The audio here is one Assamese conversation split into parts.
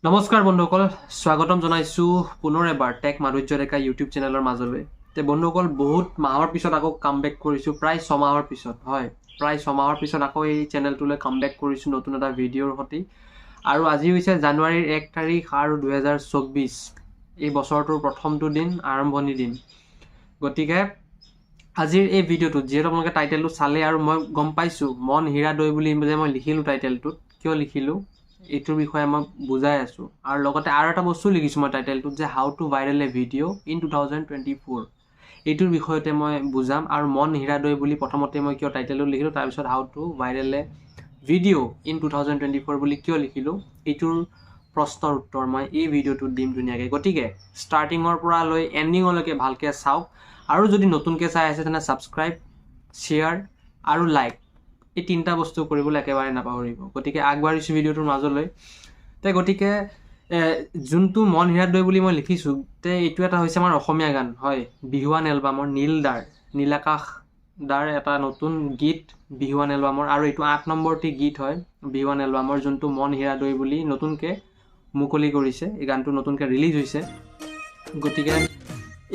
নমস্কাৰ বন্ধুসকল, স্বাগতম জনাইছো পুনৰ এবাৰ টেক মাধুৰ্য ডেকা ইউটিউব চেনেলৰ মাজলৈ। বন্ধুসকল, বহুত মাহৰ পিছত আকৌ কামবেক কৰিছোঁ, প্ৰায় 6 মাহৰ পিছত। হয়, প্ৰায় 6 মাহৰ পিছত আকৌ এই চেনেলটোলৈ কামবেক কৰিছোঁ নতুন এটা ভিডিঅ'ৰ সৈতে। আৰু আজি হৈছে জানুৱাৰীৰ 1 তাৰিখ আৰু 2024, এই বছৰটোৰ প্ৰথমটো দিন, আৰম্ভণি দিন। গতিকে আজিৰ এই ভিডিঅ'টোত যিহেতু আপোনালোকে টাইটেলটো চালে আৰু মই গম পাইছোঁ মন হীৰা দৈ বুলি যে মই লিখিলোঁ টাইটেলটোত, কিয় লিখিলোঁ এইটোৰ বিষয়ে মই বুজাই আছোঁ। আৰু লগতে আৰু এটা বস্তু লিখিছোঁ মই টাইটেলটোত যে how to viral A video' in 2024, এইটোৰ বিষয়তে মই বুজাম। আৰু মন হীৰা দৈ বুলি প্ৰথমতে মই কিয় টাইটেলটো লিখিলোঁ, তাৰপিছত how to viral A video' in 2024 বুলি কিয় লিখিলোঁ, এইটোৰ প্ৰশ্নৰ উত্তৰ মই এই ভিডিঅ'টোত দিম ধুনীয়াকৈ। গতিকে ষ্টাৰ্টিঙৰ পৰা লৈ এণ্ডিঙলৈকে ভালকৈ চাওক। আৰু যদি নতুনকৈ চাই আছে তেনে ছাবস্ক্ৰাইব, শ্বেয়াৰ আৰু লাইক, এই তিনিটা বস্তু কৰিবলৈ একেবাৰে নাপাহৰিব। গতিকে আগবাঢ়িছোঁ ভিডিঅ'টোৰ মাজলৈ। গতিকে যোনটো মন হীৰা দৈ বুলি মই লিখিছোঁ, এইটো এটা হৈছে আমাৰ অসমীয়া গান। হয়, বিহুৱান এলবামৰ নীলাকাশ দাৰ এটা নতুন গীত বিহুৱান এলবামৰ, আৰু এইটো 8 নম্বৰটি গীত হয় বিহুৱান এলবামৰ, যোনটো মন হীৰা দৈ বুলি নতুনকৈ মুকলি কৰিছে। এই গানটো নতুনকৈ ৰিলিজ হৈছে। গতিকে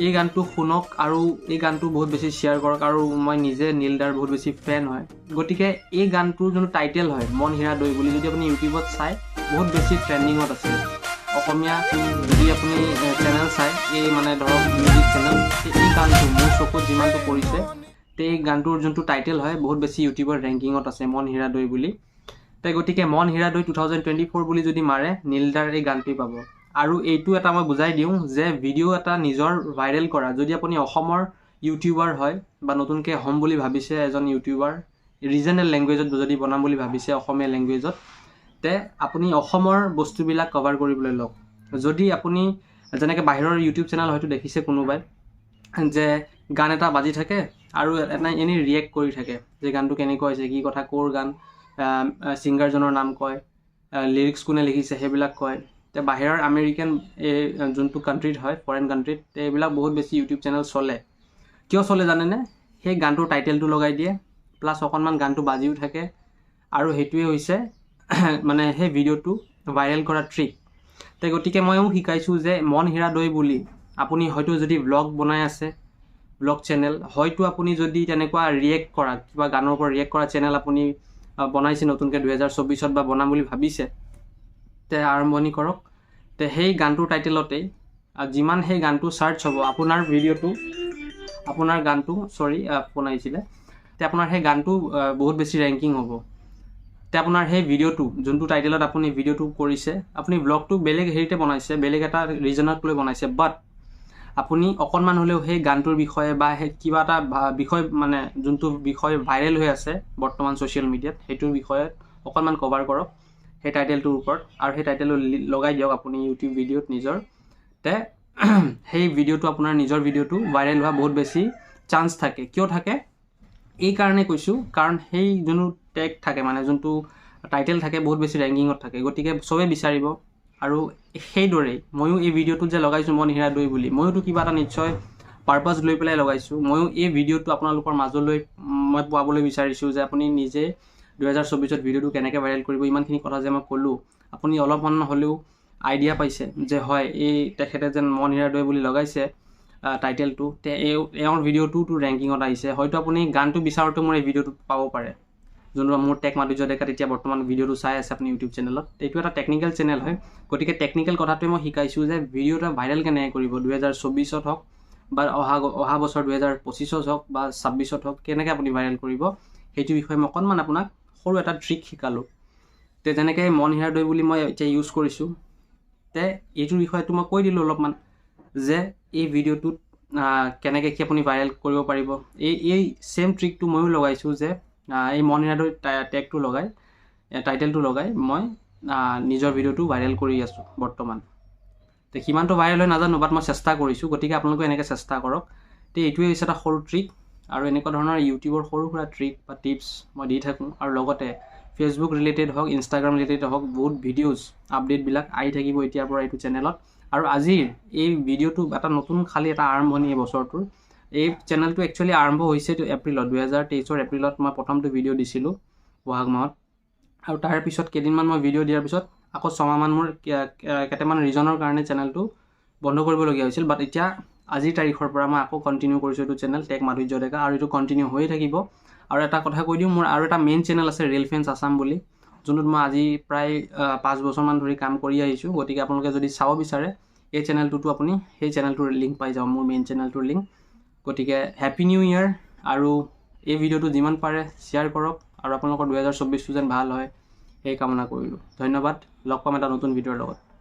এই গানটো শুনক আৰু এই গানটো বহুত বেছি শ্বেয়াৰ কৰক। আৰু মই নিজে নীলদাৰ বহুত বেছি ফেন হয়। গতিকে এই গানটোৰ যোনটো টাইটেল হয় মন হীৰা দৈ বুলি, যদি আপুনি ইউটিউবত চাই বহুত বেছি ট্ৰেণ্ডিঙত আছে। অসমীয়া যদি আপুনি চেনেল চাই, এই মানে ধৰক মিউজিক চেনেল, এই গানটো মোৰ চকুত যিমানটো পৰিছে, এই গানটোৰ যোনটো টাইটেল হয় বহুত বেছি ইউটিউবৰ ৰেংকিঙত আছে মন হীৰা দৈ বুলি। গতিকে মন হীৰা দৈ 2024 বুলি যদি মাৰে, নীলদাৰ এই গানটোৱে পাব। আৰু এইটো এটা মই বুজাই দিওঁ যে ভিডিঅ' এটা নিজৰ ভাইৰেল কৰা, যদি আপুনি অসমৰ ইউটিউবাৰ হয় বা নতুনকৈ হ'ম বুলি ভাবিছে এজন ইউটিউবাৰ, ৰিজনেল লেংগুৱেজত যদি বনাম বুলি ভাবিছে, অসমীয়া লেংগুৱেজত, আপুনি অসমৰ বস্তুবিলাক কভাৰ কৰিবলৈ লওক। যদি আপুনি যেনেকৈ বাহিৰৰ ইউটিউব চেনেল হয়তো দেখিছে কোনোবাই, যে গান এটা বাজি থাকে আৰু এনেই ৰিয়েক্ট কৰি থাকে যে গানটো কেনেকুৱা হৈছে, কি কথা, ক'ৰ গান, ছিংগাৰজনৰ নাম কয়, লিৰিক্স কোনে লিখিছে সেইবিলাক কয়। বাহিৰৰ আমেৰিকান এই যোনটো কাণ্ট্ৰিত হয়, ফৰেইন কাণ্ট্ৰিত, এইবিলাক বহুত বেছি ইউটিউব চেনেল চলে। কিয় চলে জানেনে? সেই গানটোৰ টাইটেলটো লগাই দিয়ে, প্লাছ অকণমান গানটো বাজিও থাকে, আৰু সেইটোৱে হৈছে মানে সেই ভিডিঅ'টো ভাইৰেল কৰা ট্ৰিক। গতিকে ময়ো শিকাইছোঁ যে মন হীৰা দৈ বুলি আপুনি হয়তো যদি ব্লগ বনাই আছে, ব্লগ চেনেল, হয়তো আপুনি যদি তেনেকুৱা ৰিয়েক্ট কৰা, কিবা গানৰ ওপৰত ৰিয়েক্ট কৰা চেনেল আপুনি বনাইছে নতুনকৈ 2024 বা বনাম বুলি ভাবিছে, আৰম্ভণি কৰক। সেই গানটোৰ টাইটেলতেই যিমান সেই গানটো চাৰ্চ হ'ব, আপোনাৰ গানটো ফোন আহিছিলে, আপোনাৰ সেই গানটো বহুত বেছি ৰেংকিং হ'ব। আপোনাৰ সেই ভিডিঅ'টো যোনটো টাইটেলত আপুনি ভিডিঅ'টো কৰিছে, আপুনি ব্লগটো বেলেগ হেৰিতে বনাইছে, বেলেগ এটা ৰিজনক লৈ বনাইছে, বাট আপুনি অকণমান হ'লেও সেই গানটোৰ বিষয়ে বা সেই কিবা এটা বিষয়, মানে যোনটো বিষয় ভাইৰেল হৈ আছে বৰ্তমান ছ'চিয়েল মিডিয়াত, সেইটোৰ বিষয়ে অকণমান কভাৰ কৰক সেই টাইটেলটোৰ ওপৰত, আৰু সেই টাইটেলটো লগাই দিয়ক আপুনি ইউটিউব ভিডিঅ'ত নিজৰ। সেই ভিডিঅ'টো, আপোনাৰ নিজৰ ভিডিঅ'টো ভাইৰেল হোৱা বহুত বেছি চান্স থাকে। কিয় থাকে এই কাৰণে কৈছোঁ, কাৰণ সেই যোনটো টেগ থাকে, মানে যোনটো টাইটেল থাকে, বহুত বেছি ৰেংকিঙত থাকে। গতিকে চবেই বিচাৰিব। আৰু সেইদৰেই ময়ো এই ভিডিঅ'টোত যে লগাইছোঁ মন হীৰা দৈ বুলি, ময়োতো কিবা এটা নিশ্চয় পাৰপাছ লৈ পেলাই লগাইছোঁ। ময়ো এই ভিডিঅ'টো আপোনালোকৰ মাজলৈ মই পোৱাবলৈ বিচাৰিছোঁ যে আপুনি নিজে 2024 ভিডিঅ'টো কেনেকৈ ভাইৰেল কৰিব। ইমানখিনি কথা যে মই ক'লোঁ, আপুনি অলপমান হ'লেও আইডিয়া পাইছে যে হয়, এই তেখেতে যেন মন হীৰা দৈ বুলি লগাইছে টাইটেলটো, এওঁৰ ভিডিঅ'টোতো ৰেংকিঙত আহিছে। হয়তো আপুনি গানটো বিচাৰোঁতে মোৰ এই ভিডিঅ'টো পাব পাৰে, যোনটো মোৰ টেক মাধুৰ্য ডেকাত এতিয়া বৰ্তমান ভিডিঅ'টো চাই আছে আপুনি ইউটিউব চেনেলত। এইটো এটা টেকনিকেল চেনেল হয়। গতিকে টেকনিকেল কথাটোৱে মই শিকাইছোঁ যে ভিডিঅ' এটা ভাইৰেল কেনেকৈ কৰিব, 2024 হওক বা অহা বছৰ 2025 হওক বা 26 হওক, কেনেকৈ আপুনি ভাইৰেল কৰিব, সেইটো বিষয়ে মই অকণমান আপোনাক সৰু এটা ট্ৰিক শিকালোঁ। যেনেকৈ মন হীৰা দৈ বুলি মই এতিয়া ইউজ কৰিছোঁ, এইটোৰ বিষয়েতো মই কৈ দিলোঁ অলপমান, যে এই ভিডিঅ'টোত কেনেকৈ কি আপুনি ভাইৰেল কৰিব পাৰিব। এই ছেম ট্ৰিকটো ময়ো লগাইছোঁ, যে এই মন হীৰা দৈ টেগটো লগাই, টাইটেলটো লগাই মই নিজৰ ভিডিঅ'টো ভাইৰেল কৰি আছোঁ বৰ্তমান। সিমানটো ভাইৰেল হৈ নাজানো, বাট মই চেষ্টা কৰিছোঁ। গতিকে আপোনালোকে এনেকৈ চেষ্টা কৰক। এইটোৱে হৈছে এটা সৰু ট্ৰিক, আৰু এনেকুৱা ধৰণৰ ইউটিউবৰ সৰু সুৰা ট্ৰিক বা টিপছ মই দি থাকোঁ। আৰু লগতে ফেচবুক ৰিলেটেড হওক, ইনষ্টাগ্ৰাম ৰিলেটেড হওক, বহুত ভিডিঅ'জ আপডেটবিলাক আহি থাকিব এতিয়াৰ পৰা এইটো চেনেলত। আৰু আজিৰ এই ভিডিঅ'টো এটা নতুন খালী এটা আৰম্ভণি এই বছৰটোৰ। এই চেনেলটো একচুৱেলি আৰম্ভ হৈছে এপ্ৰিলত, 2023 এপ্ৰিলত মই প্ৰথমটো ভিডিঅ' দিছিলোঁ বহাগ মাহত। আৰু তাৰ পিছত কেইদিনমান মই ভিডিঅ' দিয়াৰ পিছত আকৌ 6 মাহমান মোৰ কেইটামান ৰিজনৰ কাৰণে চেনেলটো বন্ধ কৰিবলগীয়া হৈছিল। বাট এতিয়া আজিৰ তাৰিখৰ পৰা মই আকৌ কণ্টিনিউ কৰিছোঁ এইটো চেনেল টেক মাধুৰ্য ডেকা, আৰু এইটো কণ্টিনিউ হৈয়ে থাকিব। আৰু এটা কথা কৈ দিওঁ, মোৰ আৰু এটা মেইন চেনেল আছে ৰিয়েল ফেন্স আছাম বুলি, যোনটোত মই আজি প্ৰায় 5 বছৰমান ধৰি কাম কৰি আহিছোঁ। গতিকে আপোনালোকে যদি চাব বিচাৰে এই চেনেলটোতো আপুনি সেই চেনেলটোৰ লিংক পাই যাব, মোৰ মেইন চেনেলটোৰ লিংক। গতিকে হেপী নিউ ইয়েৰ, আৰু এই ভিডিঅ'টো যিমান পাৰে শ্বেয়াৰ কৰক, আৰু আপোনালোকৰ 2024টো যেন ভাল হয় সেই কামনা কৰিলোঁ। ধন্যবাদ, লগ পাম এটা নতুন ভিডিঅ'ৰ লগত।